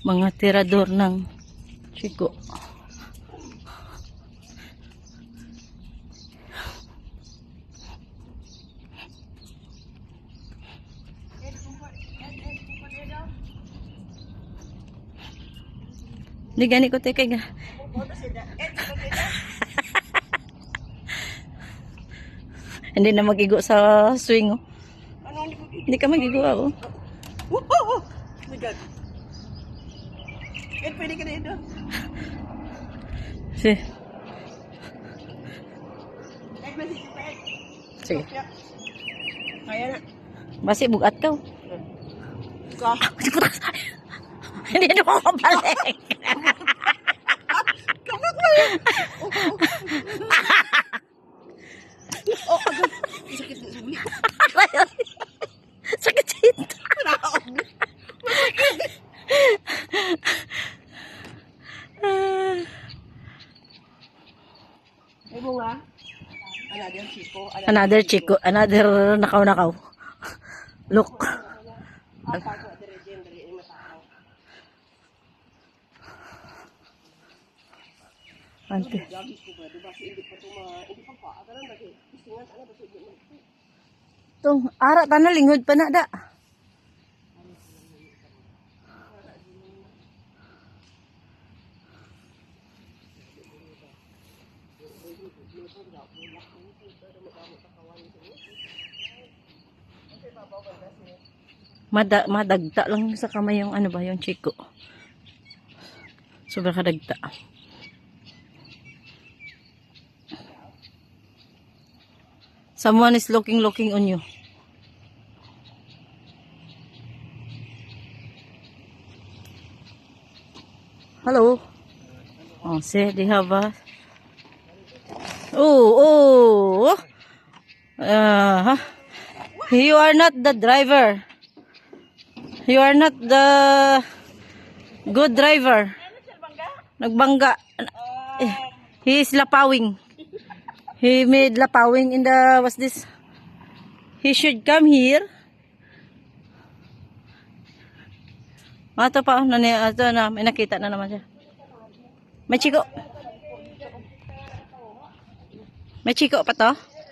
Mga tirador ng chiko. Di gani ko teka ga. Hindi na magigo sa swing oh. Hindi ka magigo oh. Oh my God. Pwede ka na ito. Sige. Sige. Kaya na. Basi bugat ka. Ka. Hindi na mo mabalik. Kapag mo yan. Oh, agad. Sakit na suli. Sakit cinta. Ay mo nga. Another chico. Another chico. Another nakaw-nakaw. Look. Ante. Tung, ara tanah lingud pa na da. Madagta lang sa kamay yung ano ba, yung chiko. Sobrang kadagta. Someone is looking on you. Hello. Oh, see, they have a... Oh. You are not the driver. You are not the good driver. Nagbangga. He is lapawing. He made lapawing in the, what's this? He should come here. Ito pa, ito na, may nakita na naman siya. May chiko. May chiko pa to?